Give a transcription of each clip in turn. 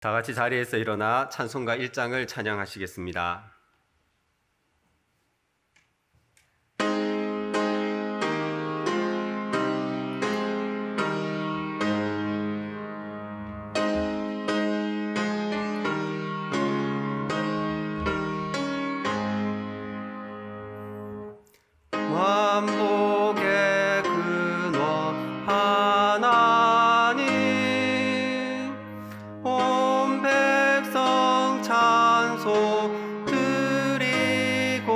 다 같이 자리에서 일어나 찬송가 1장을 찬양하시겠습니다. 만복의 근원 하나님, 온 백성 찬송 드리고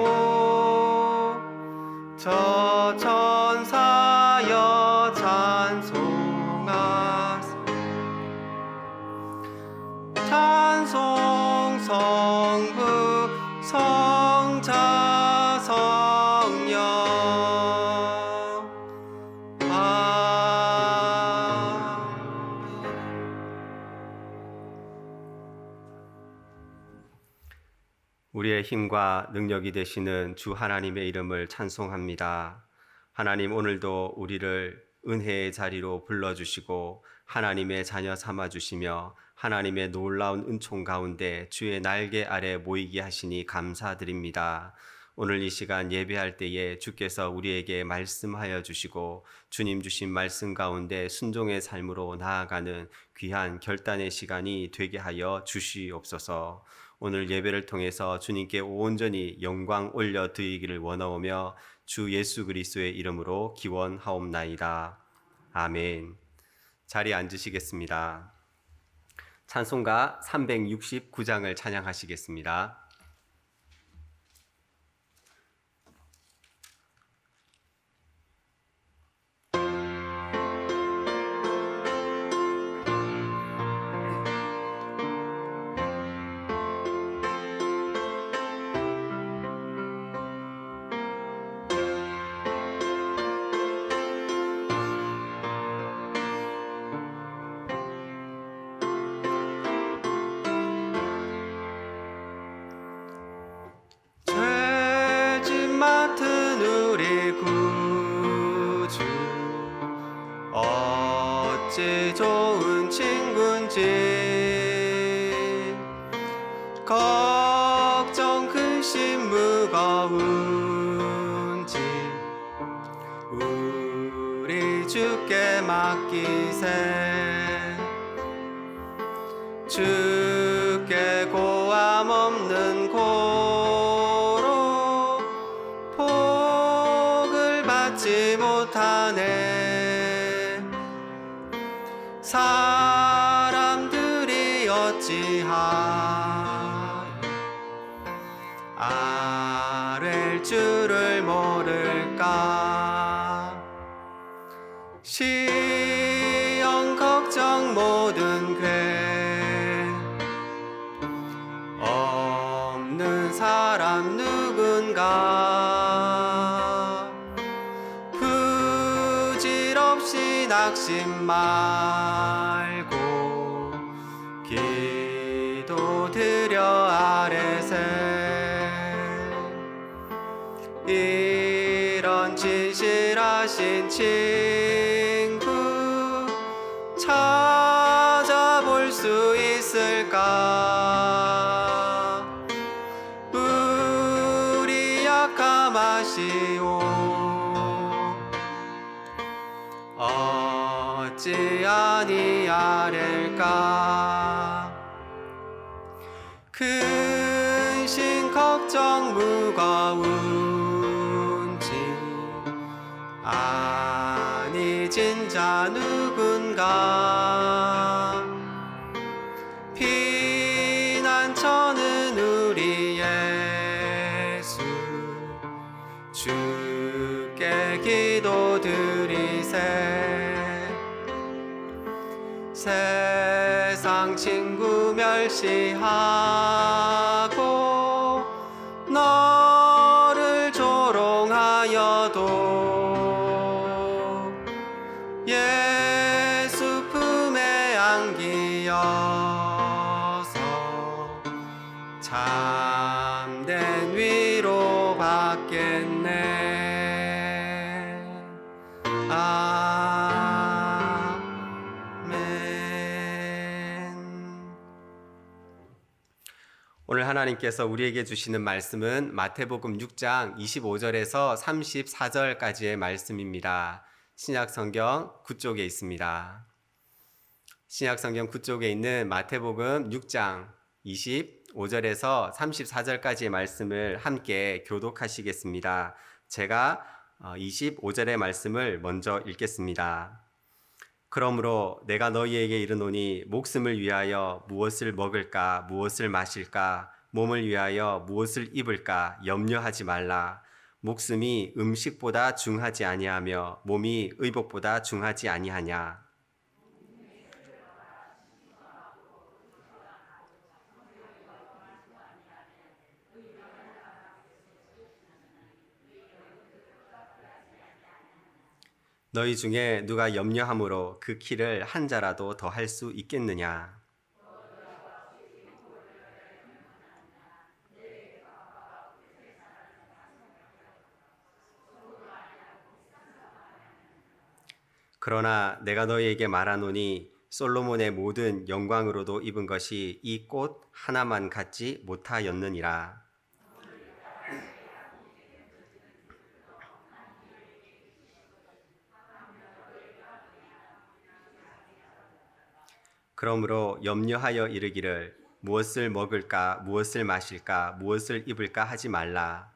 저 천사여 찬송하세. 찬송 성부 성자 성령. 우리의 힘과 능력이 되시는 주 하나님의 이름을 찬송합니다. 하나님, 오늘도 우리를 은혜의 자리로 불러주시고 하나님의 자녀 삼아주시며 하나님의 놀라운 은총 가운데 주의 날개 아래 모이게 하시니 감사드립니다. 오늘 이 시간 예배할 때에 주께서 우리에게 말씀하여 주시고 주님 주신 말씀 가운데 순종의 삶으로 나아가는 귀한 결단의 시간이 되게 하여 주시옵소서. 오늘 예배를 통해서 주님께 온전히 영광 올려드리기를 원하오며 주 예수 그리스도의 이름으로 기원하옵나이다. 아멘. 자리에 앉으시겠습니다. 찬송가 369장을 찬양하시겠습니다. 맡은 우리 구주, 어찌 좋은 친구인지, 걱정 근심 무거운지 우리 주께 맡기세. 주께 고함 없는 받지 못하네. 사람들이 어찌하여 아랠 줄을 모를까. 시험 걱정 모든 괴 없는 사람 누군가. 부질없이 낙심 말고 기도드려 아뢰세. 이런 진실하신 친구 찾아볼 수 있을까. 우리 약함하시오. 어찌 아니하릴까. 근심 걱정 무거운지 아니 진짜 누군가. 피난처는 우리 예수 주께 기도드리세. 세상 친구 멸시하고 너를 조롱하여도 예수 품에 안기어서 참된 위로 받겠네. 아멘. 오늘 하나님께서 우리에게 주시는 말씀은 마태복음 6장 25절에서 34절까지의 말씀입니다. 신약성경 9쪽에 있습니다. 신약성경 9쪽에 있는 마태복음 6장 25절에서 34절까지의 말씀을 함께 교독하시겠습니다. 제가 25절의 말씀을 먼저 읽겠습니다. 그러므로 내가 너희에게 이르노니 목숨을 위하여 무엇을 먹을까 무엇을 마실까 몸을 위하여 무엇을 입을까 염려하지 말라. 목숨이 음식보다 중하지 아니하며 몸이 의복보다 중하지 아니하냐. 너희 중에 누가 염려함으로 그 키를 한 자라도 더 할 수 있겠느냐. 그러나 내가 너희에게 말하노니 솔로몬의 모든 영광으로도 입은 것이 이 꽃 하나만 갖지 못하였느니라. 그러므로 염려하여 이르기를 무엇을 먹을까 무엇을 마실까 무엇을 입을까 하지 말라.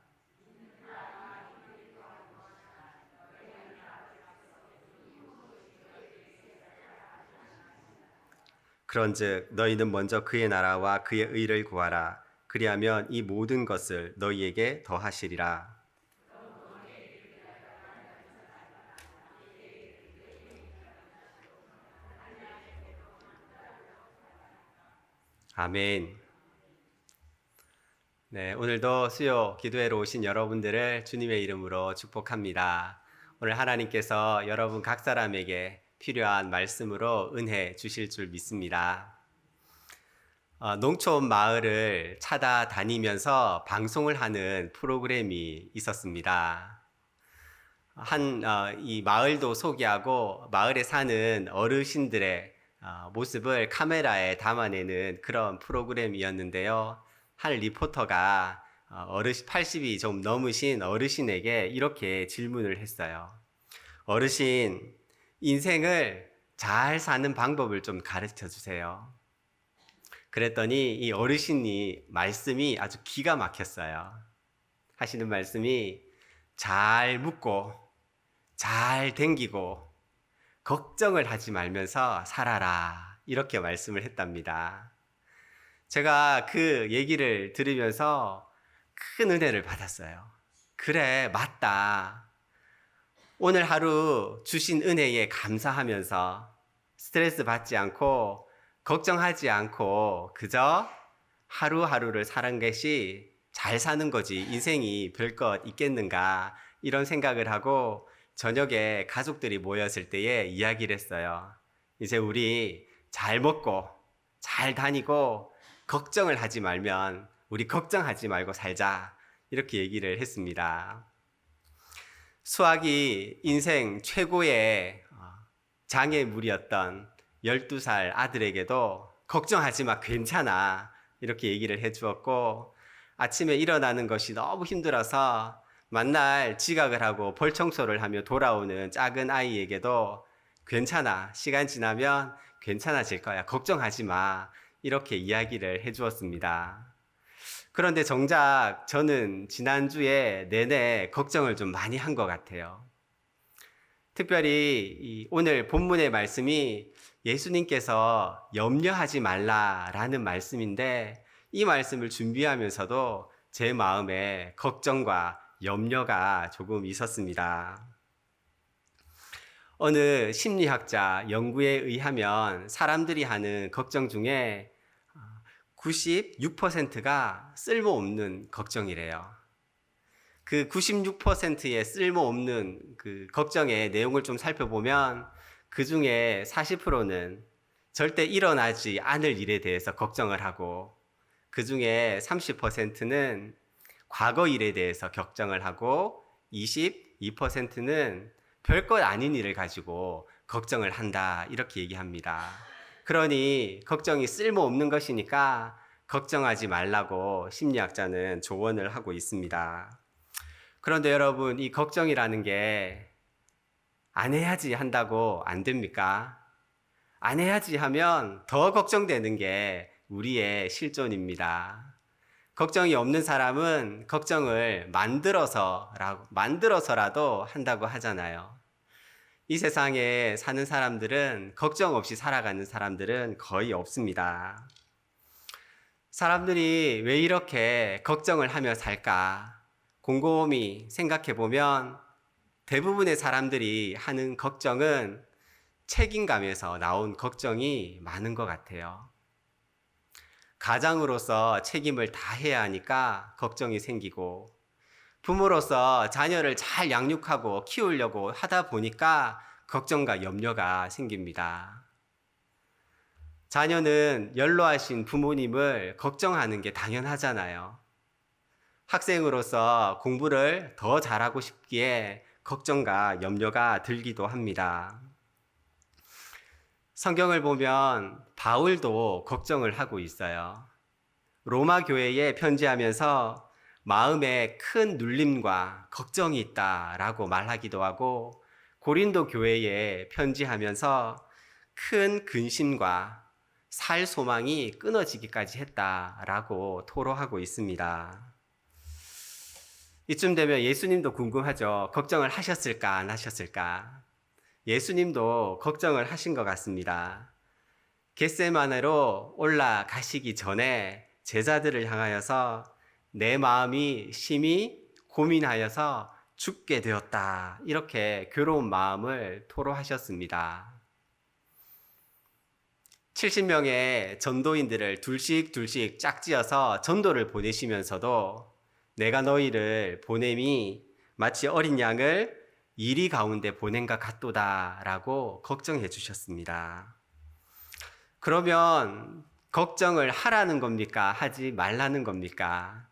그런즉 너희는 먼저 그의 나라와 그의 의를 구하라. 그리하면 이 모든 것을 너희에게 더하시리라. 아멘. 네, 오늘도 수요 기도회로 오신 여러분들을 주님의 이름으로 축복합니다. 오늘 하나님께서 여러분 각 사람에게 필요한 말씀으로 은혜 주실 줄 믿습니다. 농촌 마을을 찾아다니면서 방송을 하는 프로그램이 있었습니다. 이 마을도 소개하고 마을에 사는 어르신들의 모습을 카메라에 담아내는 그런 프로그램이었는데요. 한 리포터가 80이 좀 넘으신 어르신에게 이렇게 질문을 했어요. 어르신, 인생을 잘 사는 방법을 좀 가르쳐 주세요. 그랬더니 이 어르신이 말씀이 아주 기가 막혔어요. 하시는 말씀이 잘 묻고 잘 댕기고 걱정을 하지 말면서 살아라. 이렇게 말씀을 했답니다. 제가 그 얘기를 들으면서 큰 은혜를 받았어요. 그래, 맞다. 오늘 하루 주신 은혜에 감사하면서 스트레스 받지 않고 걱정하지 않고 그저 하루하루를 사는 것이 잘 사는 거지 인생이 별것 있겠는가 이런 생각을 하고 저녁에 가족들이 모였을 때에 이야기를 했어요. 이제 우리 잘 먹고 잘 다니고 걱정을 하지 말면 우리 걱정하지 말고 살자 이렇게 얘기를 했습니다. 수학이 인생 최고의 장애물이었던 12살 아들에게도 걱정하지 마 괜찮아 이렇게 얘기를 해주었고 아침에 일어나는 것이 너무 힘들어서 만날 지각을 하고 벌 청소를 하며 돌아오는 작은 아이에게도 괜찮아 시간 지나면 괜찮아질 거야 걱정하지 마 이렇게 이야기를 해주었습니다. 그런데 정작 저는 지난주에 내내 걱정을 좀 많이 한 것 같아요. 특별히 오늘 본문의 말씀이 예수님께서 염려하지 말라라는 말씀인데 이 말씀을 준비하면서도 제 마음에 걱정과 염려가 조금 있었습니다. 어느 심리학자 연구에 의하면 사람들이 하는 걱정 중에 96%가 쓸모없는 걱정이래요. 그 96%의 쓸모없는 그 걱정의 내용을 좀 살펴보면 그 중에 40%는 절대 일어나지 않을 일에 대해서 걱정을 하고 그 중에 30%는 과거 일에 대해서 걱정을 하고 22%는 별것 아닌 일을 가지고 걱정을 한다 이렇게 얘기합니다. 그러니 걱정이 쓸모없는 것이니까 걱정하지 말라고 심리학자는 조언을 하고 있습니다. 그런데 여러분, 이 걱정이라는 게 안 해야지 한다고 안 됩니까? 안 해야지 하면 더 걱정되는 게 우리의 실존입니다. 걱정이 없는 사람은 걱정을 만들어서라도 한다고 하잖아요. 이 세상에 사는 사람들은 걱정 없이 살아가는 사람들은 거의 없습니다. 사람들이 왜 이렇게 걱정을 하며 살까? 곰곰이 생각해 보면 대부분의 사람들이 하는 걱정은 책임감에서 나온 걱정이 많은 것 같아요. 가장으로서 책임을 다해야 하니까 걱정이 생기고, 부모로서 자녀를 잘 양육하고 키우려고 하다 보니까 걱정과 염려가 생깁니다. 자녀는 연로하신 부모님을 걱정하는 게 당연하잖아요. 학생으로서 공부를 더 잘하고 싶기에 걱정과 염려가 들기도 합니다. 성경을 보면 바울도 걱정을 하고 있어요. 로마 교회에 편지하면서 마음에 큰 눌림과 걱정이 있다라고 말하기도 하고, 고린도 교회에 편지하면서 큰 근심과 살 소망이 끊어지기까지 했다라고 토로하고 있습니다. 이쯤 되면 예수님도 궁금하죠. 걱정을 하셨을까 안 하셨을까? 예수님도 걱정을 하신 것 같습니다. 겟세마네로 올라가시기 전에 제자들을 향하여서 내 마음이 심히 고민하여서 죽게 되었다, 이렇게 괴로운 마음을 토로하셨습니다. 70명의 전도인들을 둘씩 짝지어서 전도를 보내시면서도 내가 너희를 보냄이 마치 어린 양을 이리 가운데 보낸과 같도다 라고 걱정해 주셨습니다. 그러면 걱정을 하라는 겁니까? 하지 말라는 겁니까?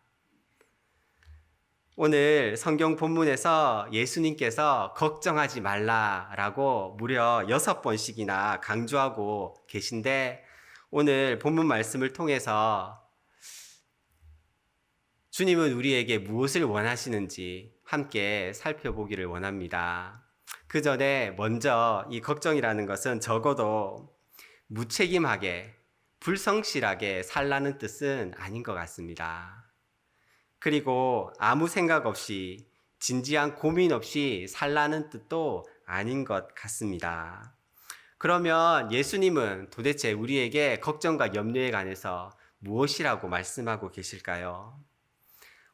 오늘 성경 본문에서 예수님께서 걱정하지 말라라고 무려 6번씩이나 강조하고 계신데, 오늘 본문 말씀을 통해서 주님은 우리에게 무엇을 원하시는지 함께 살펴보기를 원합니다. 그 전에 먼저 이 걱정이라는 것은 적어도 무책임하게, 불성실하게 살라는 뜻은 아닌 것 같습니다. 그리고 아무 생각 없이, 진지한 고민 없이 살라는 뜻도 아닌 것 같습니다. 그러면 예수님은 도대체 우리에게 걱정과 염려에 관해서 무엇이라고 말씀하고 계실까요?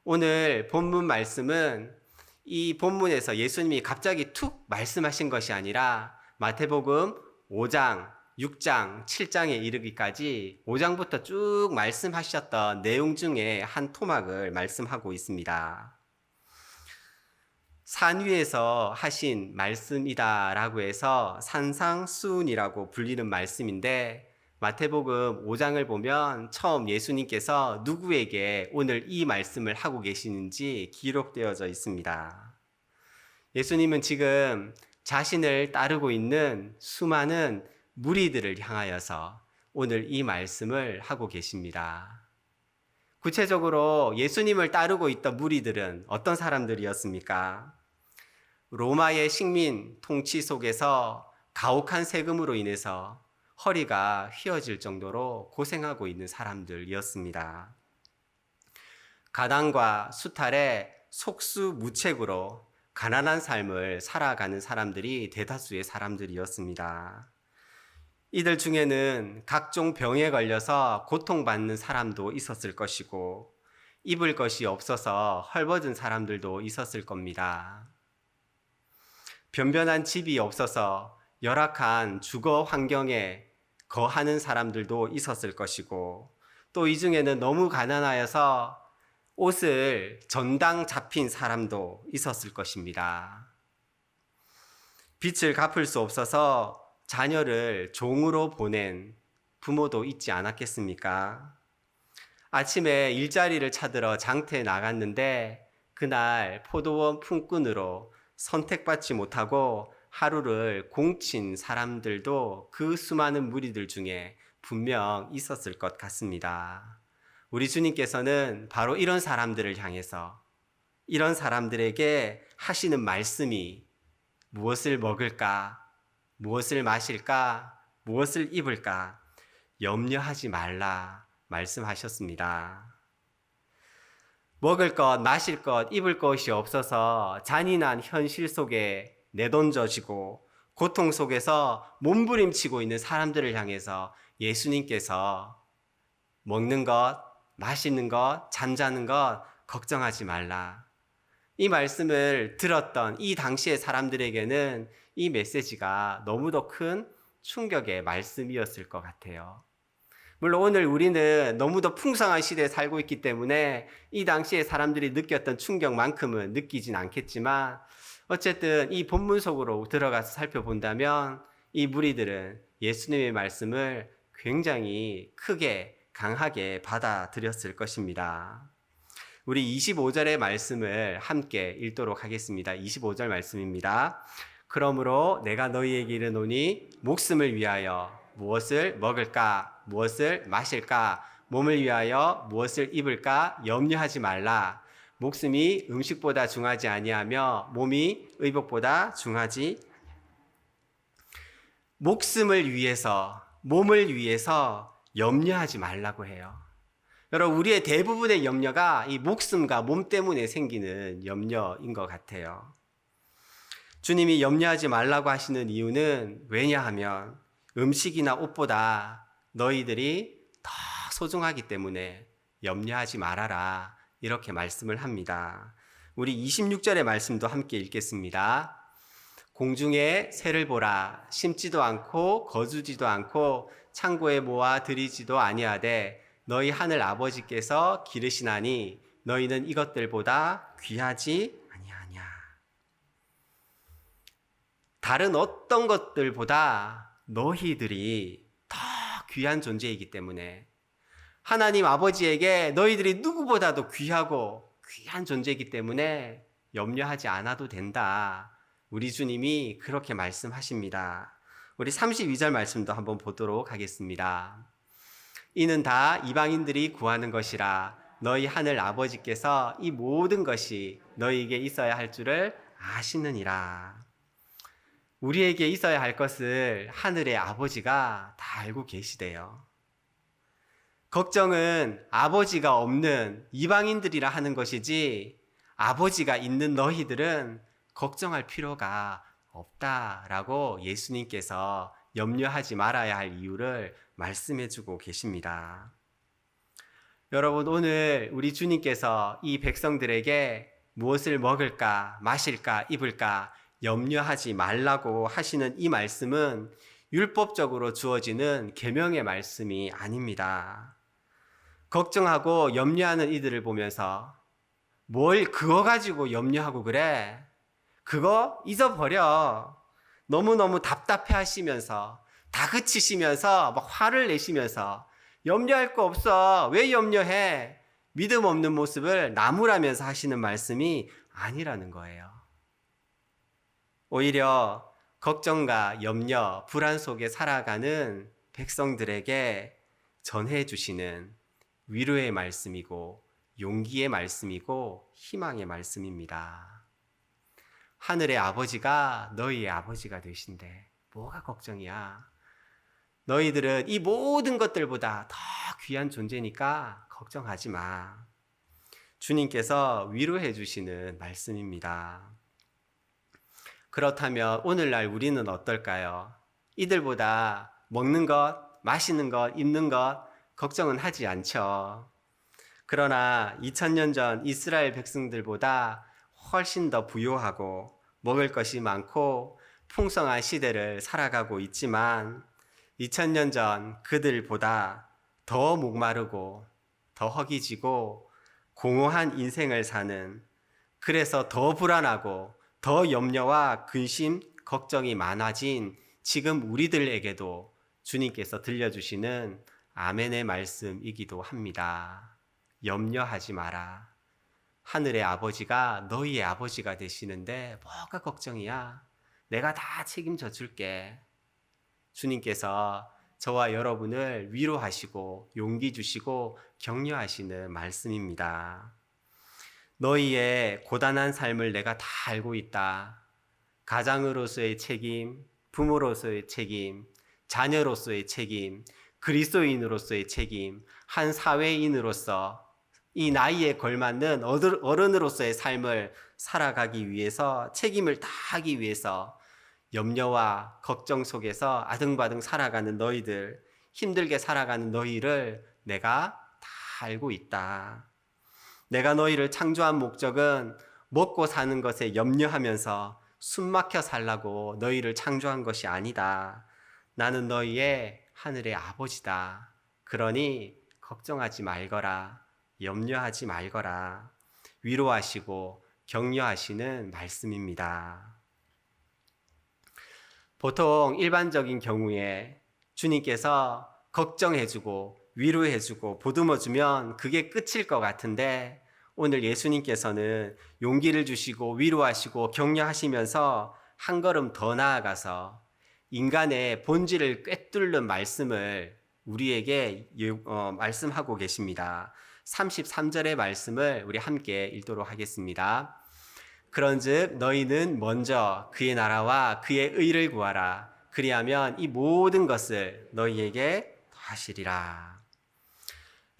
오늘 본문 말씀은 이 본문에서 예수님이 갑자기 툭 말씀하신 것이 아니라 마태복음 5장, 6장, 7장에 이르기까지 5장부터 쭉 말씀하셨던 내용 중에 한 토막을 말씀하고 있습니다. 산 위에서 하신 말씀이다라고 해서 산상수훈이라고 불리는 말씀인데, 마태복음 5장을 보면 처음 예수님께서 누구에게 오늘 이 말씀을 하고 계시는지 기록되어져 있습니다. 예수님은 지금 자신을 따르고 있는 수많은 무리들을 향하여서 오늘 이 말씀을 하고 계십니다. 구체적으로 예수님을 따르고 있던 무리들은 어떤 사람들이었습니까? 로마의 식민 통치 속에서 가혹한 세금으로 인해서 허리가 휘어질 정도로 고생하고 있는 사람들이었습니다. 가난과 수탈에 속수무책으로 가난한 삶을 살아가는 사람들이 대다수의 사람들이었습니다. 이들 중에는 각종 병에 걸려서 고통받는 사람도 있었을 것이고, 입을 것이 없어서 헐벗은 사람들도 있었을 겁니다. 변변한 집이 없어서 열악한 주거 환경에 거하는 사람들도 있었을 것이고, 또 이 중에는 너무 가난하여서 옷을 전당 잡힌 사람도 있었을 것입니다. 빚을 갚을 수 없어서 자녀를 종으로 보낸 부모도 있지 않았겠습니까? 아침에 일자리를 찾으러 장터에 나갔는데 그날 포도원 품꾼으로 선택받지 못하고 하루를 공친 사람들도 그 수많은 무리들 중에 분명 있었을 것 같습니다. 우리 주님께서는 바로 이런 사람들을 향해서 이런 사람들에게 하시는 말씀이 무엇을 먹을까, 무엇을 마실까, 무엇을 입을까 염려하지 말라 말씀하셨습니다. 먹을 것, 마실 것, 입을 것이 없어서 잔인한 현실 속에 내던져지고 고통 속에서 몸부림치고 있는 사람들을 향해서 예수님께서 먹는 것, 마시는 것, 잠자는 것 걱정하지 말라. 이 말씀을 들었던 이 당시의 사람들에게는 이 메시지가 너무도 큰 충격의 말씀이었을 것 같아요. 물론 오늘 우리는 너무도 풍성한 시대에 살고 있기 때문에 이 당시에 사람들이 느꼈던 충격만큼은 느끼진 않겠지만 어쨌든 이 본문 속으로 들어가서 살펴본다면 이 무리들은 예수님의 말씀을 굉장히 크게 강하게 받아들였을 것입니다. 우리 25절의 말씀을 함께 읽도록 하겠습니다. 25절 말씀입니다. 그러므로 내가 너희에게 이르노니 목숨을 위하여 무엇을 먹을까, 무엇을 마실까, 몸을 위하여 무엇을 입을까 염려하지 말라. 목숨이 음식보다 중하지 아니하며 몸이 의복보다 중하지. 목숨을 위해서, 몸을 위해서 염려하지 말라고 해요. 여러분, 우리의 대부분의 염려가 이 목숨과 몸 때문에 생기는 염려인 것 같아요. 주님이 염려하지 말라고 하시는 이유는 왜냐하면 음식이나 옷보다 너희들이 더 소중하기 때문에 염려하지 말아라 이렇게 말씀을 합니다. 우리 26절의 말씀도 함께 읽겠습니다. 공중에 새를 보라. 심지도 않고 거두지도 않고 창고에 모아 들이지도 아니하되 너희 하늘 아버지께서 기르시나니 너희는 이것들보다 귀하지 아니하냐. 다른 어떤 것들보다 너희들이 더 귀한 존재이기 때문에 하나님 아버지에게 너희들이 누구보다도 귀하고 귀한 존재이기 때문에 염려하지 않아도 된다. 우리 주님이 그렇게 말씀하십니다. 우리 32절 말씀도 한번 보도록 하겠습니다. 이는 다 이방인들이 구하는 것이라 너희 하늘 아버지께서 이 모든 것이 너희에게 있어야 할 줄을 아시느니라. 우리에게 있어야 할 것을 하늘의 아버지가 다 알고 계시대요. 걱정은 아버지가 없는 이방인들이라 하는 것이지 아버지가 있는 너희들은 걱정할 필요가 없다라고 예수님께서 염려하지 말아야 할 이유를 말씀해 주고 계십니다. 여러분, 오늘 우리 주님께서 이 백성들에게 무엇을 먹을까, 마실까, 입을까 염려하지 말라고 하시는 이 말씀은 율법적으로 주어지는 계명의 말씀이 아닙니다. 걱정하고 염려하는 이들을 보면서 뭘 그거 가지고 염려하고 그래? 그거 잊어버려. 너무너무 답답해 하시면서 다그치시면서 막 화를 내시면서 염려할 거 없어. 왜 염려해? 믿음 없는 모습을 나무라면서 하시는 말씀이 아니라는 거예요. 오히려 걱정과 염려, 불안 속에 살아가는 백성들에게 전해주시는 위로의 말씀이고 용기의 말씀이고 희망의 말씀입니다. 하늘의 아버지가 너희의 아버지가 되신데 뭐가 걱정이야? 너희들은 이 모든 것들보다 더 귀한 존재니까 걱정하지 마. 주님께서 위로해 주시는 말씀입니다. 그렇다면 오늘날 우리는 어떨까요? 이들보다 먹는 것, 마시는 것, 입는 것 걱정은 하지 않죠. 그러나 2000년 전 이스라엘 백성들보다 훨씬 더 부유하고 먹을 것이 많고 풍성한 시대를 살아가고 있지만 2000년 전 그들보다 더 목마르고 더 허기지고 공허한 인생을 사는, 그래서 더 불안하고 더 염려와 근심, 걱정이 많아진 지금 우리들에게도 주님께서 들려주시는 아멘의 말씀이기도 합니다. 염려하지 마라. 하늘의 아버지가 너희의 아버지가 되시는데 뭐가 걱정이야? 내가 다 책임져 줄게. 주님께서 저와 여러분을 위로하시고 용기 주시고 격려하시는 말씀입니다. 너희의 고단한 삶을 내가 다 알고 있다. 가장으로서의 책임, 부모로서의 책임, 자녀로서의 책임, 그리스도인으로서의 책임, 한 사회인으로서 이 나이에 걸맞는 어른으로서의 삶을 살아가기 위해서 책임을 다하기 위해서 염려와 걱정 속에서 아등바등 살아가는 너희들, 힘들게 살아가는 너희를 내가 다 알고 있다. 내가 너희를 창조한 목적은 먹고 사는 것에 염려하면서 숨막혀 살라고 너희를 창조한 것이 아니다. 나는 너희의 하늘의 아버지다. 그러니 걱정하지 말거라. 염려하지 말거라. 위로하시고 격려하시는 말씀입니다. 보통 일반적인 경우에 주님께서 걱정해주고 위로해주고 보듬어주면 그게 끝일 것 같은데 오늘 예수님께서는 용기를 주시고 위로하시고 격려하시면서 한 걸음 더 나아가서 인간의 본질을 꿰뚫는 말씀을 우리에게 말씀하고 계십니다. 33절의 말씀을 우리 함께 읽도록 하겠습니다. 그런즉 너희는 먼저 그의 나라와 그의 의를 구하라. 그리하면 이 모든 것을 너희에게 더하시리라.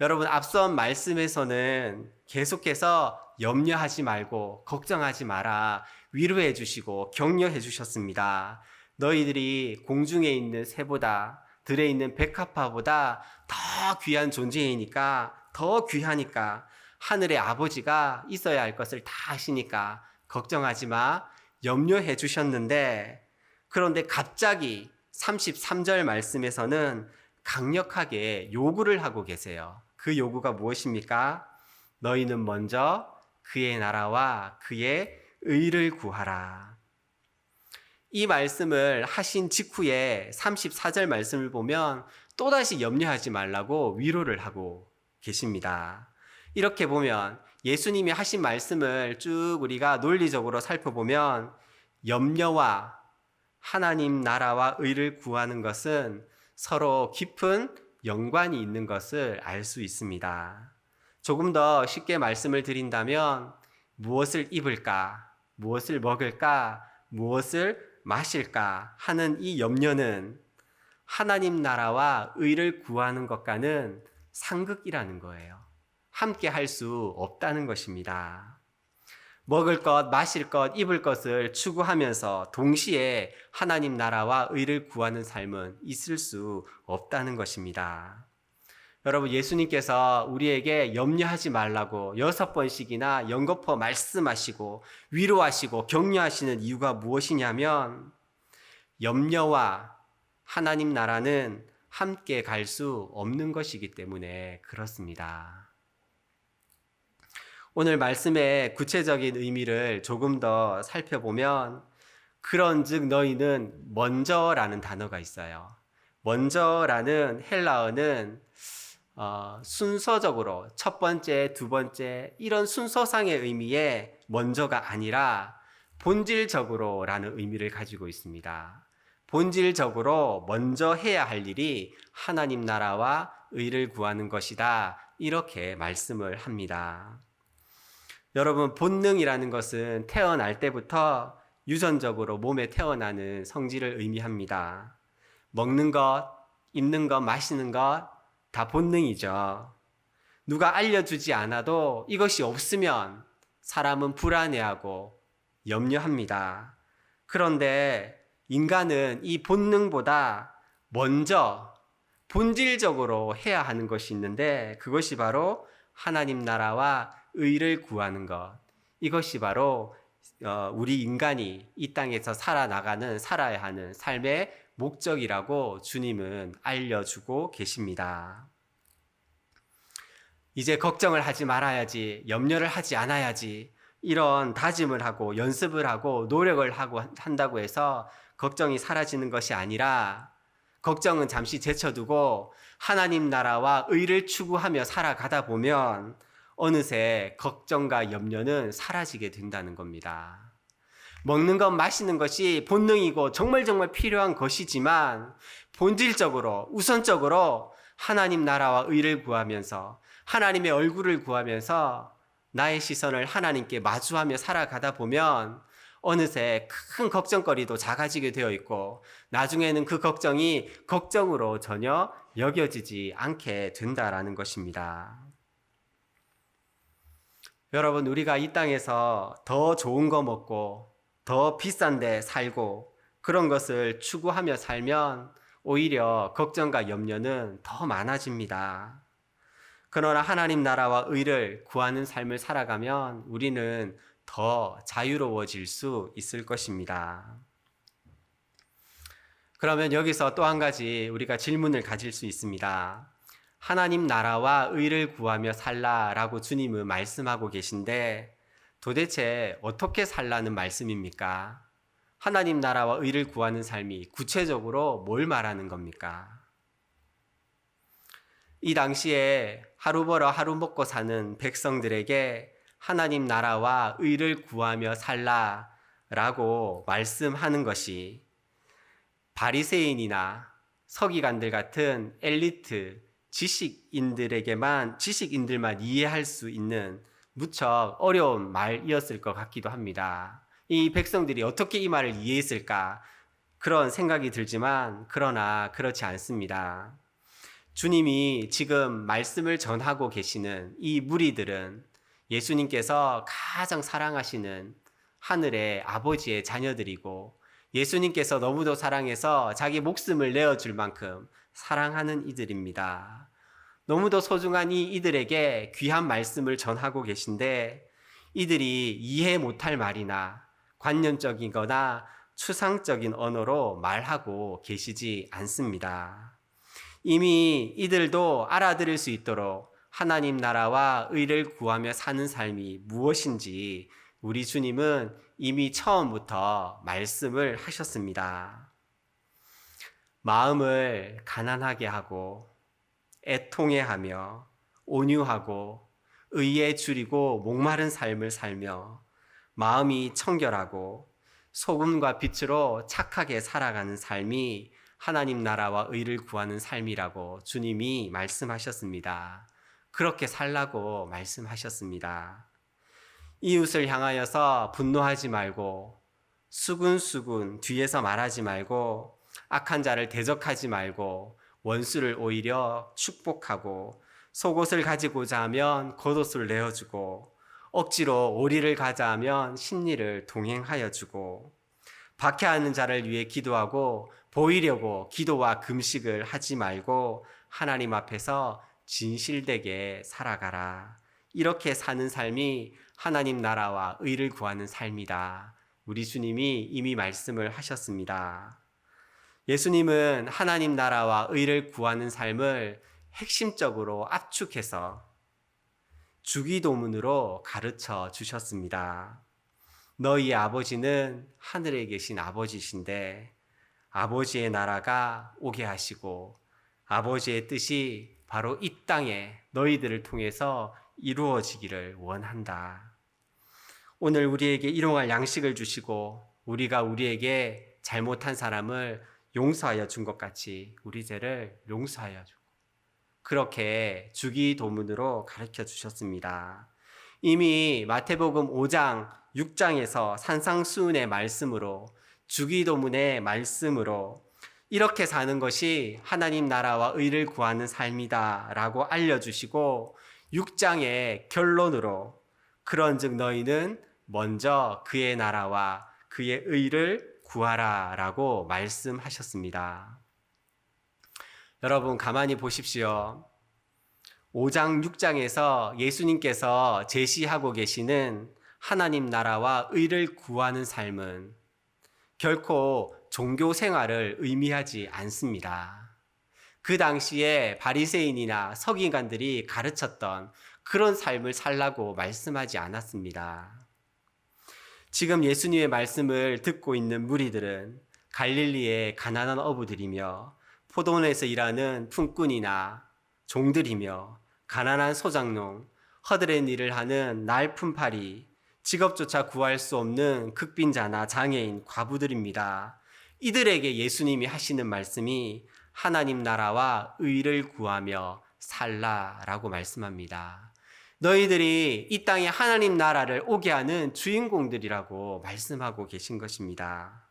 여러분, 앞선 말씀에서는 계속해서 염려하지 말고 걱정하지 마라 위로해 주시고 격려해 주셨습니다. 너희들이 공중에 있는 새보다 들에 있는 백합화보다 더 귀한 존재이니까 더 귀하니까 하늘의 아버지가 있어야 할 것을 다 아시니까 걱정하지 마 염려해 주셨는데 그런데 갑자기 33절 말씀에서는 강력하게 요구를 하고 계세요. 그 요구가 무엇입니까? 너희는 먼저 그의 나라와 그의 의를 구하라. 이 말씀을 하신 직후에 34절 말씀을 보면 또다시 염려하지 말라고 위로를 하고 계십니다. 이렇게 보면 예수님이 하신 말씀을 쭉 우리가 논리적으로 살펴보면 염려와 하나님 나라와 의를 구하는 것은 서로 깊은 연관이 있는 것을 알 수 있습니다. 조금 더 쉽게 말씀을 드린다면 무엇을 입을까, 무엇을 먹을까, 무엇을 마실까 하는 이 염려는 하나님 나라와 의를 구하는 것과는 상극이라는 거예요. 함께 할 수 없다는 것입니다. 먹을 것, 마실 것, 입을 것을 추구하면서 동시에 하나님 나라와 의를 구하는 삶은 있을 수 없다는 것입니다. 여러분, 예수님께서 우리에게 염려하지 말라고 6번씩이나 연거푸 말씀하시고 위로하시고 격려하시는 이유가 무엇이냐면 염려와 하나님 나라는 함께 갈 수 없는 것이기 때문에 그렇습니다. 오늘 말씀의 구체적인 의미를 조금 더 살펴보면 그런즉 너희는 먼저라는 단어가 있어요. 먼저라는 헬라어는 순서적으로 첫 번째, 두 번째 이런 순서상의 의미의 먼저가 아니라 본질적으로라는 의미를 가지고 있습니다. 본질적으로 먼저 해야 할 일이 하나님 나라와 의를 구하는 것이다. 이렇게 말씀을 합니다. 여러분, 본능이라는 것은 태어날 때부터 유전적으로 몸에 태어나는 성질을 의미합니다. 먹는 것, 입는 것, 마시는 것 다 본능이죠. 누가 알려주지 않아도 이것이 없으면 사람은 불안해하고 염려합니다. 그런데 인간은 이 본능보다 먼저 본질적으로 해야 하는 것이 있는데 그것이 바로 하나님 나라와 의를 구하는 것. 이것이 바로 우리 인간이 이 땅에서 살아야 하는 삶의 목적이라고 주님은 알려주고 계십니다. 이제 걱정을 하지 말아야지, 염려를 하지 않아야지, 이런 다짐을 하고 연습을 하고 노력을 하고 한다고 해서 걱정이 사라지는 것이 아니라 걱정은 잠시 제쳐두고 하나님 나라와 의를 추구하며 살아가다 보면 어느새 걱정과 염려는 사라지게 된다는 겁니다. 먹는 것, 마시는 것이 본능이고 정말 필요한 것이지만 본질적으로, 우선적으로 하나님 나라와 의를 구하면서 하나님의 얼굴을 구하면서 나의 시선을 하나님께 마주하며 살아가다 보면 어느새 큰 걱정거리도 작아지게 되어 있고 나중에는 그 걱정이 걱정으로 전혀 여겨지지 않게 된다라는 것입니다. 여러분, 우리가 이 땅에서 더 좋은 거 먹고 더 비싼 데 살고 그런 것을 추구하며 살면 오히려 걱정과 염려는 더 많아집니다. 그러나 하나님 나라와 의를 구하는 삶을 살아가면 우리는 더 자유로워질 수 있을 것입니다. 그러면 여기서 또 한 가지 우리가 질문을 가질 수 있습니다. 하나님 나라와 의를 구하며 살라라고 주님은 말씀하고 계신데 도대체 어떻게 살라는 말씀입니까? 하나님 나라와 의를 구하는 삶이 구체적으로 뭘 말하는 겁니까? 이 당시에 하루 벌어 하루 먹고 사는 백성들에게 하나님 나라와 의를 구하며 살라라고 말씀하는 것이 바리새인이나 서기관들 같은 엘리트 지식인들만 이해할 수 있는 무척 어려운 말이었을 것 같기도 합니다. 이 백성들이 어떻게 이 말을 이해했을까? 그런 생각이 들지만 그러나 그렇지 않습니다. 주님이 지금 말씀을 전하고 계시는 이 무리들은 예수님께서 가장 사랑하시는 하늘의 아버지의 자녀들이고 예수님께서 너무도 사랑해서 자기 목숨을 내어줄 만큼 사랑하는 이들입니다. 너무도 소중한 이들에게 귀한 말씀을 전하고 계신데 이들이 이해 못할 말이나 관념적이거나 추상적인 언어로 말하고 계시지 않습니다. 이미 이들도 알아들을 수 있도록 하나님 나라와 의를 구하며 사는 삶이 무엇인지 우리 주님은 이미 처음부터 말씀을 하셨습니다. 마음을 가난하게 하고 애통해하며 온유하고 의에 줄이고 목마른 삶을 살며 마음이 청결하고 소금과 빛으로 착하게 살아가는 삶이 하나님 나라와 의를 구하는 삶이라고 주님이 말씀하셨습니다. 그렇게 살라고 말씀하셨습니다. 이웃을 향하여서 분노하지 말고 수군수군 뒤에서 말하지 말고 악한 자를 대적하지 말고 원수를 오히려 축복하고 속옷을 가지고자 하면 겉옷을 내어주고 억지로 오리를 가자 하면 심리를 동행하여 주고 박해하는 자를 위해 기도하고 보이려고 기도와 금식을 하지 말고 하나님 앞에서 진실되게 살아가라. 이렇게 사는 삶이 하나님 나라와 의를 구하는 삶이다. 우리 주님이 이미 말씀을 하셨습니다. 예수님은 하나님 나라와 의를 구하는 삶을 핵심적으로 압축해서 주기도문으로 가르쳐 주셨습니다. 너희 아버지는 하늘에 계신 아버지신데 아버지의 나라가 오게 하시고 아버지의 뜻이 바로 이 땅에 너희들을 통해서 이루어지기를 원한다. 오늘 우리에게 일용할 양식을 주시고 우리가 우리에게 잘못한 사람을 용서하여 준 것 같이 우리 죄를 용서하여 주고 그렇게 주기도문으로 가르쳐 주셨습니다. 이미 마태복음 5장, 6장에서 산상수훈의 말씀으로 주기도문의 말씀으로 이렇게 사는 것이 하나님 나라와 의를 구하는 삶이다 라고 알려주시고 6장의 결론으로 그런즉 너희는 먼저 그의 나라와 그의 의를 구하라 라고 말씀하셨습니다. 여러분 가만히 보십시오. 5장 6장에서 예수님께서 제시하고 계시는 하나님 나라와 의를 구하는 삶은 결코 종교 생활을 의미하지 않습니다. 그 당시에 바리새인이나 서기관들이 가르쳤던 그런 삶을 살라고 말씀하지 않았습니다. 지금 예수님의 말씀을 듣고 있는 무리들은 갈릴리의 가난한 어부들이며 포도원에서 일하는 품꾼이나 종들이며 가난한 소작농, 허드렛 일을 하는 날품팔이, 직업조차 구할 수 없는 극빈자나 장애인, 과부들입니다. 이들에게 예수님이 하시는 말씀이 하나님 나라와 의를 구하며 살라라고 말씀합니다. 너희들이 이 땅에 하나님 나라를 오게 하는 주인공들이라고 말씀하고 계신 것입니다.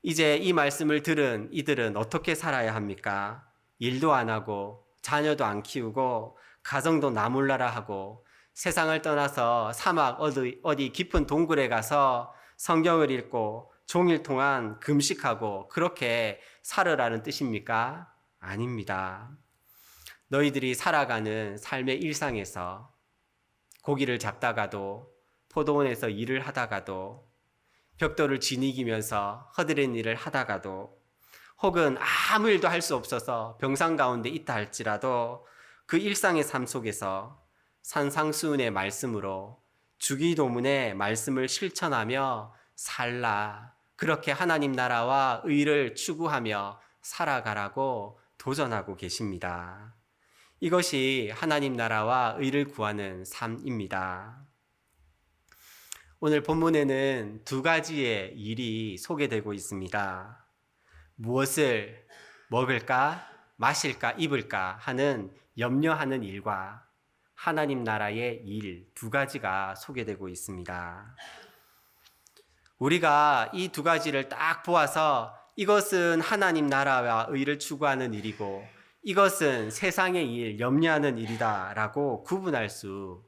이제 이 말씀을 들은 이들은 어떻게 살아야 합니까? 일도 안 하고 자녀도 안 키우고 가정도 나몰라라 하고 세상을 떠나서 사막 어디 깊은 동굴에 가서 성경을 읽고 종일 동안 금식하고 그렇게 살으라는 뜻입니까? 아닙니다. 너희들이 살아가는 삶의 일상에서 고기를 잡다가도 포도원에서 일을 하다가도 벽돌을 지니기면서 허드렛 일을 하다가도 혹은 아무 일도 할 수 없어서 병상 가운데 있다 할지라도 그 일상의 삶 속에서 산상수훈의 말씀으로 주기도문의 말씀을 실천하며 살라. 그렇게 하나님 나라와 의를 추구하며 살아가라고 도전하고 계십니다. 이것이 하나님 나라와 의를 구하는 삶입니다. 오늘 본문에는 두 가지의 일이 소개되고 있습니다. 무엇을 먹을까, 마실까, 입을까 하는 염려하는 일과 하나님 나라의 일 두 가지가 소개되고 있습니다. 우리가 이 두 가지를 딱 보아서 이것은 하나님 나라와 의를 추구하는 일이고 이것은 세상의 일, 염려하는 일이다라고 구분할 수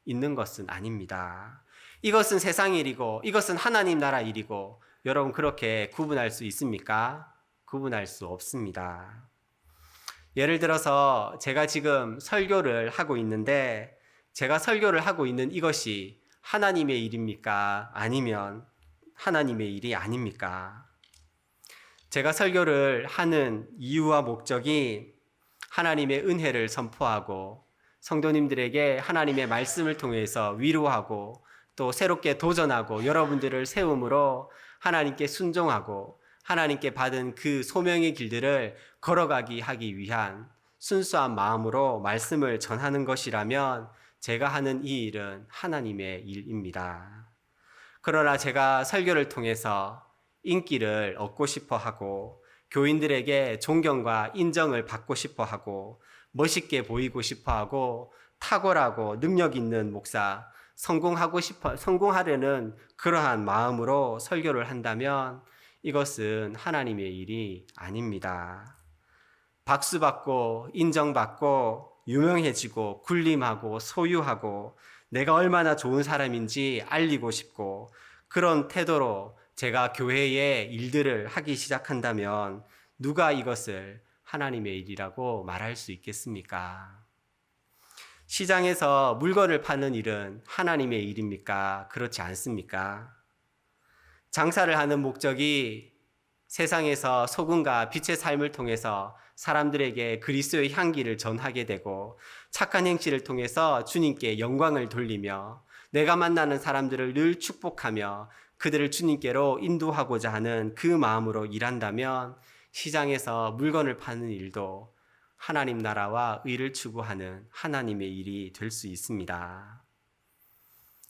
있는 것은 아닙니다. 이것은 세상의 일이고 이것은 하나님 나라 일이고 여러분 그렇게 구분할 수 있습니까? 구분할 수 없습니다. 예를 들어서 제가 지금 설교를 하고 있는데 제가 설교를 하고 있는 이것이 하나님의 일입니까? 아니면 하나님의 일이 아닙니까? 제가 설교를 하는 이유와 목적이 하나님의 은혜를 선포하고 성도님들에게 하나님의 말씀을 통해서 위로하고 또 새롭게 도전하고 여러분들을 세움으로 하나님께 순종하고 하나님께 받은 그 소명의 길들을 걸어가기 하기 위한 순수한 마음으로 말씀을 전하는 것이라면 제가 하는 이 일은 하나님의 일입니다. 그러나 제가 설교를 통해서 인기를 얻고 싶어 하고 교인들에게 존경과 인정을 받고 싶어 하고 멋있게 보이고 싶어 하고 탁월하고 능력 있는 목사, 성공하려는 그러한 마음으로 설교를 한다면 이것은 하나님의 일이 아닙니다. 박수받고 인정받고 유명해지고 군림하고 소유하고 내가 얼마나 좋은 사람인지 알리고 싶고 그런 태도로 제가 교회의 일들을 하기 시작한다면 누가 이것을 하나님의 일이라고 말할 수 있겠습니까? 시장에서 물건을 파는 일은 하나님의 일입니까? 그렇지 않습니까? 장사를 하는 목적이 세상에서 소금과 빛의 삶을 통해서 사람들에게 그리스도의 향기를 전하게 되고 착한 행실을 통해서 주님께 영광을 돌리며 내가 만나는 사람들을 늘 축복하며 그들을 주님께로 인도하고자 하는 그 마음으로 일한다면 시장에서 물건을 파는 일도 하나님 나라와 의를 추구하는 하나님의 일이 될 수 있습니다.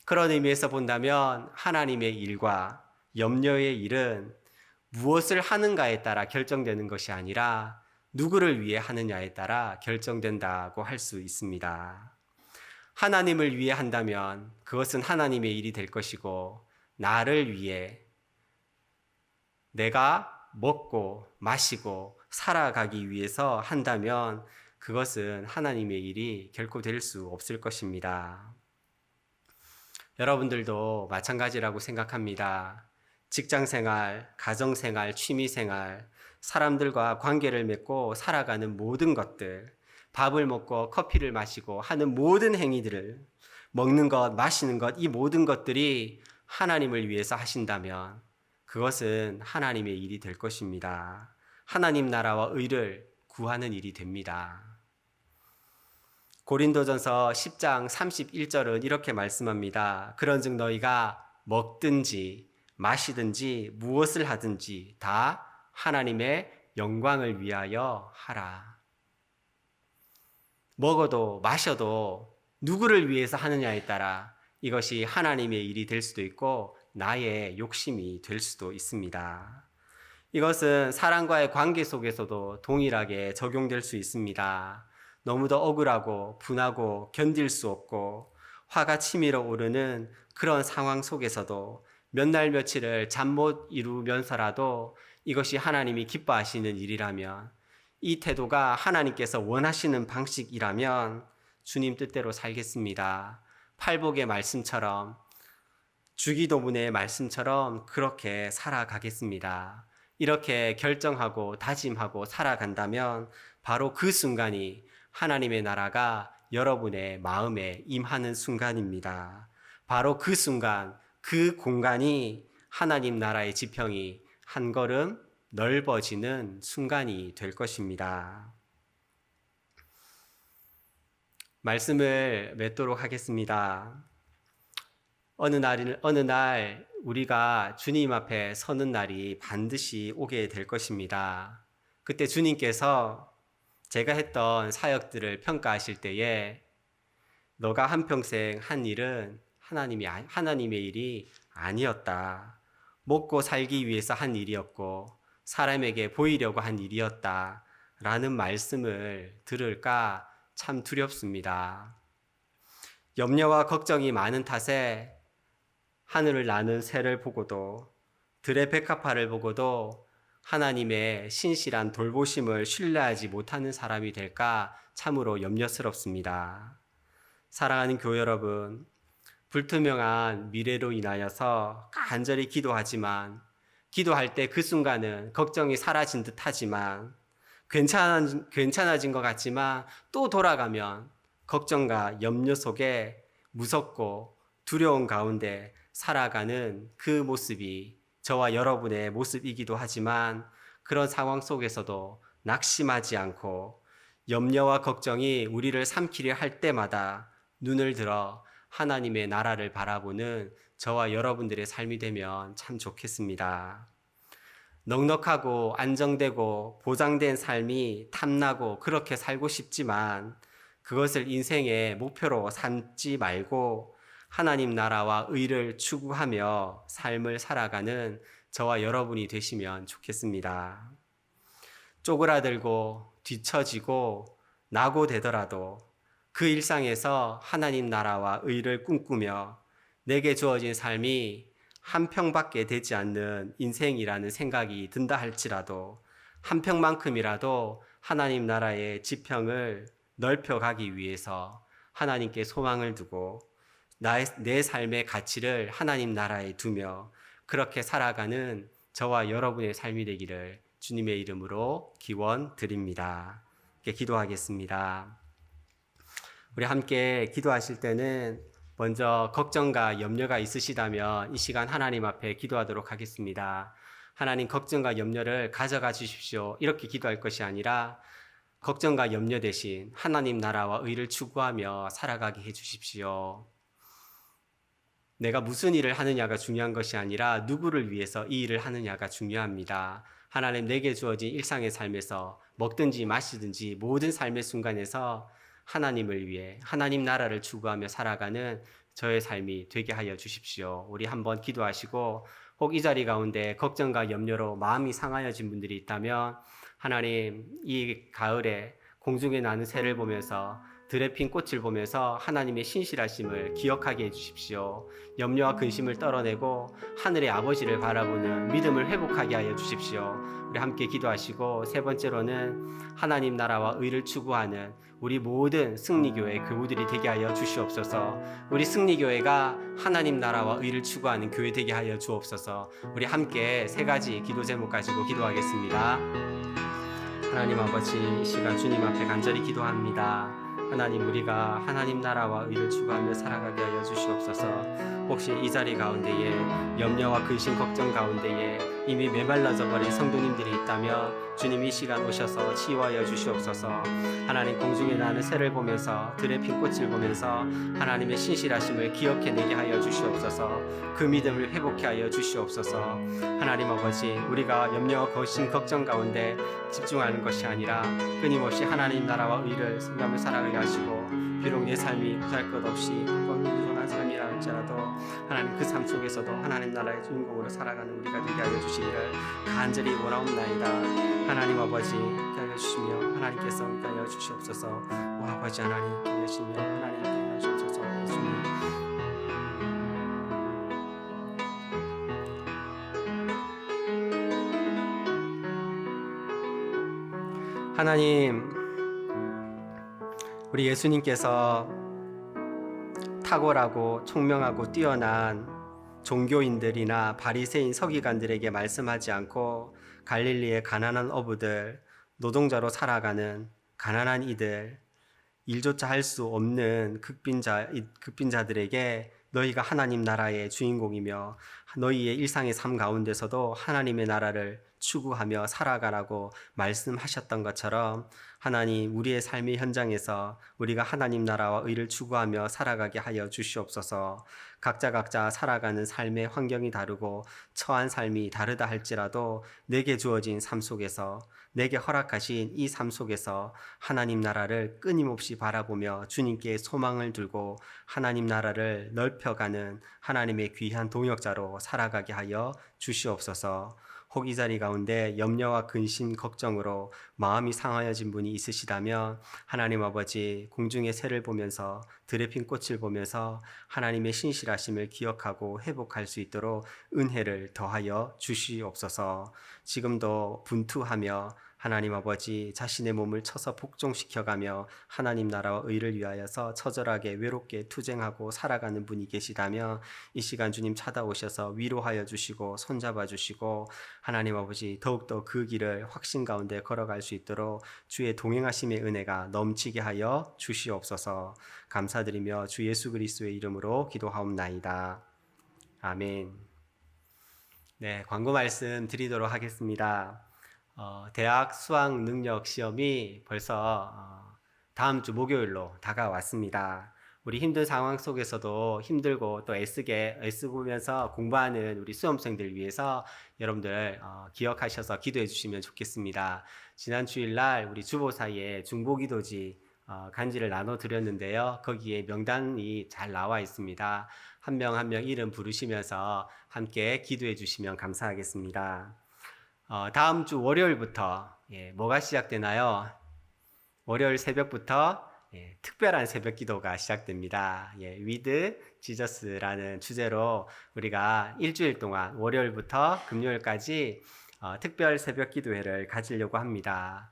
그런 의미에서 본다면 하나님의 일과 염려의 일은 무엇을 하는가에 따라 결정되는 것이 아니라 누구를 위해 하느냐에 따라 결정된다고 할 수 있습니다. 하나님을 위해 한다면 그것은 하나님의 일이 될 것이고 나를 위해 내가 먹고 마시고 살아가기 위해서 한다면 그것은 하나님의 일이 결코 될 수 없을 것입니다. 여러분들도 마찬가지라고 생각합니다. 직장생활, 가정생활, 취미생활, 사람들과 관계를 맺고 살아가는 모든 것들, 밥을 먹고 커피를 마시고 하는 모든 행위들을 먹는 것, 마시는 것, 이 모든 것들이 하나님을 위해서 하신다면 그것은 하나님의 일이 될 것입니다. 하나님 나라와 의를 구하는 일이 됩니다. 고린도전서 10장 31절은 이렇게 말씀합니다. 그런즉 너희가 먹든지 마시든지 무엇을 하든지 다 하나님의 영광을 위하여 하라. 먹어도 마셔도 누구를 위해서 하느냐에 따라 이것이 하나님의 일이 될 수도 있고 나의 욕심이 될 수도 있습니다. 이것은 사람과의 관계 속에서도 동일하게 적용될 수 있습니다. 너무도 억울하고 분하고 견딜 수 없고 화가 치밀어 오르는 그런 상황 속에서도 몇 날 며칠을 잠 못 이루면서라도 이것이 하나님이 기뻐하시는 일이라면, 이 태도가 하나님께서 원하시는 방식이라면 주님 뜻대로 살겠습니다. 팔복의 말씀처럼, 주기도문의 말씀처럼 그렇게 살아가겠습니다. 이렇게 결정하고 다짐하고 살아간다면 바로 그 순간이 하나님의 나라가 여러분의 마음에 임하는 순간입니다. 바로 그 순간, 그 공간이 하나님 나라의 지평이 한 걸음 넓어지는 순간이 될 것입니다. 말씀을 맺도록 하겠습니다. 어느 날 우리가 주님 앞에 서는 날이 반드시 오게 될 것입니다. 그때 주님께서 제가 했던 사역들을 평가하실 때에 너가 한평생 한 일은 하나님의 일이 아니었다. 먹고 살기 위해서 한 일이었고 사람에게 보이려고 한 일이었다. 라는 말씀을 들을까 참 두렵습니다. 염려와 걱정이 많은 탓에 하늘을 나는 새를 보고도, 들의 백합화를 보고도 하나님의 신실한 돌보심을 신뢰하지 못하는 사람이 될까 참으로 염려스럽습니다. 사랑하는 교회 여러분, 불투명한 미래로 인하여서 간절히 기도하지만, 기도할 때 그 순간은 걱정이 사라진 듯 하지만, 괜찮아진 것 같지만 또 돌아가면 걱정과 염려 속에 무섭고 두려운 가운데 살아가는 그 모습이 저와 여러분의 모습이기도 하지만, 그런 상황 속에서도 낙심하지 않고 염려와 걱정이 우리를 삼키려 할 때마다 눈을 들어 하나님의 나라를 바라보는 저와 여러분들의 삶이 되면 참 좋겠습니다. 넉넉하고 안정되고 보장된 삶이 탐나고 그렇게 살고 싶지만 그것을 인생의 목표로 삼지 말고 하나님 나라와 의를 추구하며 삶을 살아가는 저와 여러분이 되시면 좋겠습니다. 쪼그라들고 뒤처지고 낙오되더라도 그 일상에서 하나님 나라와 의를 꿈꾸며 내게 주어진 삶이 한 평밖에 되지 않는 인생이라는 생각이 든다 할지라도 한 평만큼이라도 하나님 나라의 지평을 넓혀가기 위해서 하나님께 소망을 두고 내 삶의 가치를 하나님 나라에 두며 그렇게 살아가는 저와 여러분의 삶이 되기를 주님의 이름으로 기원 드립니다. 기도하겠습니다. 우리 함께 기도하실 때는 먼저 걱정과 염려가 있으시다면 이 시간 하나님 앞에 기도하도록 하겠습니다. 하나님, 걱정과 염려를 가져가 주십시오. 이렇게 기도할 것이 아니라 걱정과 염려 대신 하나님 나라와 의를 추구하며 살아가게 해 주십시오. 내가 무슨 일을 하느냐가 중요한 것이 아니라 누구를 위해서 이 일을 하느냐가 중요합니다. 하나님, 내게 주어진 일상의 삶에서 먹든지 마시든지 모든 삶의 순간에서 하나님을 위해 하나님 나라를 추구하며 살아가는 저의 삶이 되게 하여 주십시오. 우리 한번 기도하시고, 혹 이 자리 가운데 걱정과 염려로 마음이 상하여진 분들이 있다면 하나님, 이 가을에 공중에 나는 새를 보면서 들에 핀 꽃을 보면서 하나님의 신실하심을 기억하게 해주십시오. 염려와 근심을 떨어내고 하늘의 아버지를 바라보는 믿음을 회복하게 하여 주십시오. 우리 함께 기도하시고, 세 번째로는 하나님 나라와 의를 추구하는 우리 모든 승리교회 교우들이 되게 하여 주시옵소서. 우리 승리교회가 하나님 나라와 의를 추구하는 교회 되게 하여 주옵소서. 우리 함께 세 가지 기도 제목 가지고 기도하겠습니다. 하나님 아버지, 이 시간 주님 앞에 간절히 기도합니다. 하나님, 우리가 하나님 나라와 의를 추구하며 살아가게 하여 주시옵소서. 혹시 이 자리 가운데에 염려와 근심 걱정 가운데에 이미 메말라져 버린 성도님들이 있다면 주님, 이 시간 오셔서 치유하여 주시옵소서. 하나님, 공중에 나는 새를 보면서 들에 핀 꽃을 보면서 하나님의 신실하심을 기억해내게 하여 주시옵소서. 그 믿음을 회복해 하여 주시옵소서. 하나님 아버지, 우리가 염려와 근심 걱정 가운데 집중하는 것이 아니라 끊임없이 하나님 나라와 의를 생각하며 살아가게 하시고, 비록 내 삶이 보잘 것 없이 부족한 삶이라 할지라도 하나님 그 삶 속에서도 하나님 나라의 주인공으로 살아가는 우리가 되게 하여 주시기를 간절히 원하옵나이다. 하나님 아버지 함께 하여 주시며 하나님께서 함께 하여 주시옵소서. 오 아버지 하나님 함께 하시며 하나님 함께 하여 주옵소서. 예수님 하나님, 우리 예수님께서 탁월하고 총명하고 뛰어난 종교인들이나 바리새인 서기관들에게 말씀하지 않고 갈릴리의 가난한 어부들, 노동자로 살아가는 가난한 이들, 일조차 할 수 없는 극빈자들에게 너희가 하나님 나라의 주인공이며 너희의 일상의 삶 가운데서도 하나님의 나라를 추구하며 살아가라고 말씀하셨던 것처럼 하나님 우리의 삶의 현장에서 우리가 하나님 나라와 의를 추구하며 살아가게 하여 주시옵소서. 각자 살아가는 삶의 환경이 다르고 처한 삶이 다르다 할지라도 내게 주어진 삶 속에서 내게 허락하신 이 삶 속에서 하나님 나라를 끊임없이 바라보며 주님께 소망을 두고 하나님 나라를 넓혀가는 하나님의 귀한 동역자로 살아가게 하여 주시옵소서. 혹 이 자리 가운데 염려와 근심, 걱정으로 마음이 상하여진 분이 있으시다면 하나님 아버지 공중의 새를 보면서 들에 핀 꽃을 보면서 하나님의 신실하심을 기억하고 회복할 수 있도록 은혜를 더하여 주시옵소서. 지금도 분투하며 하나님 아버지 자신의 몸을 쳐서 복종시켜가며 하나님 나라와 의를 위하여서 처절하게 외롭게 투쟁하고 살아가는 분이 계시다면 이 시간 주님 찾아오셔서 위로하여 주시고 손잡아 주시고 하나님 아버지 더욱더 그 길을 확신 가운데 걸어갈 수 있도록 주의 동행하심의 은혜가 넘치게 하여 주시옵소서. 감사드리며 주 예수 그리스도의 이름으로 기도하옵나이다. 아멘. 네, 광고 말씀 드리도록 하겠습니다. 대학 수학 능력 시험이 벌써 다음 주 목요일로 다가왔습니다. 우리 힘든 상황 속에서도 힘들고 또 애쓰면서 공부하는 우리 수험생들 위해서 여러분들 기억하셔서 기도해 주시면 좋겠습니다. 지난 주일날 우리 주보 사이에 중보기도지 간지를 나눠 드렸는데요. 거기에 명단이 잘 나와 있습니다. 한 명 한 명 이름 부르시면서 함께 기도해 주시면 감사하겠습니다. 다음 주 월요일부터 뭐가 시작되나요? 월요일 새벽부터 특별한 새벽 기도가 시작됩니다. With Jesus라는 주제로 우리가 일주일 동안 월요일부터 금요일까지 특별 새벽 기도회를 가지려고 합니다.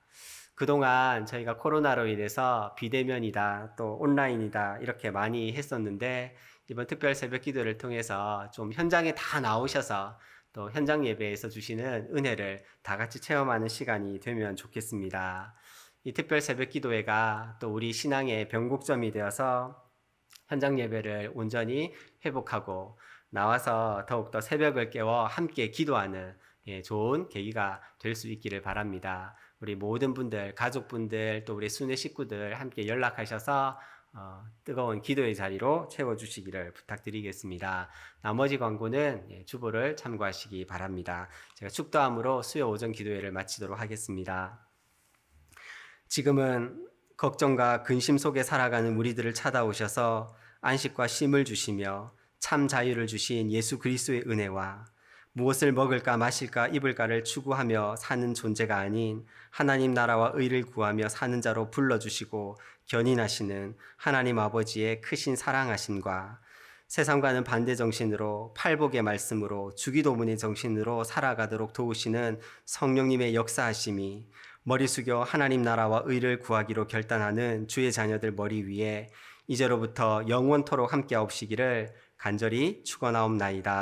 그동안 저희가 코로나로 인해서 비대면이다 또 온라인이다 이렇게 많이 했었는데 이번 특별 새벽 기도를 통해서 좀 현장에 다 나오셔서 또 현장 예배에서 주시는 은혜를 다 같이 체험하는 시간이 되면 좋겠습니다. 이 특별 새벽 기도회가 또 우리 신앙의 변곡점이 되어서 현장 예배를 온전히 회복하고 나와서 더욱더 새벽을 깨워 함께 기도하는 좋은 계기가 될 수 있기를 바랍니다. 우리 모든 분들, 가족분들, 또 우리 순회 식구들 함께 연락하셔서 뜨거운 기도의 자리로 채워주시기를 부탁드리겠습니다. 나머지 광고는 주보를 참고하시기 바랍니다. 제가 축도함으로 수요 오전 기도회를 마치도록 하겠습니다. 지금은 걱정과 근심 속에 살아가는 우리들을 찾아오셔서 안식과 쉼을 주시며 참 자유를 주신 예수 그리스도의 은혜와 무엇을 먹을까 마실까 입을까를 추구하며 사는 존재가 아닌 하나님 나라와 의를 구하며 사는 자로 불러주시고 견인하시는 하나님 아버지의 크신 사랑하심과 세상과는 반대 정신으로 팔복의 말씀으로 주기도문의 정신으로 살아가도록 도우시는 성령님의 역사하심이 머리 숙여 하나님 나라와 의를 구하기로 결단하는 주의 자녀들 머리 위에 이제로부터 영원토록 함께하옵시기를 간절히 축원하옵나이다.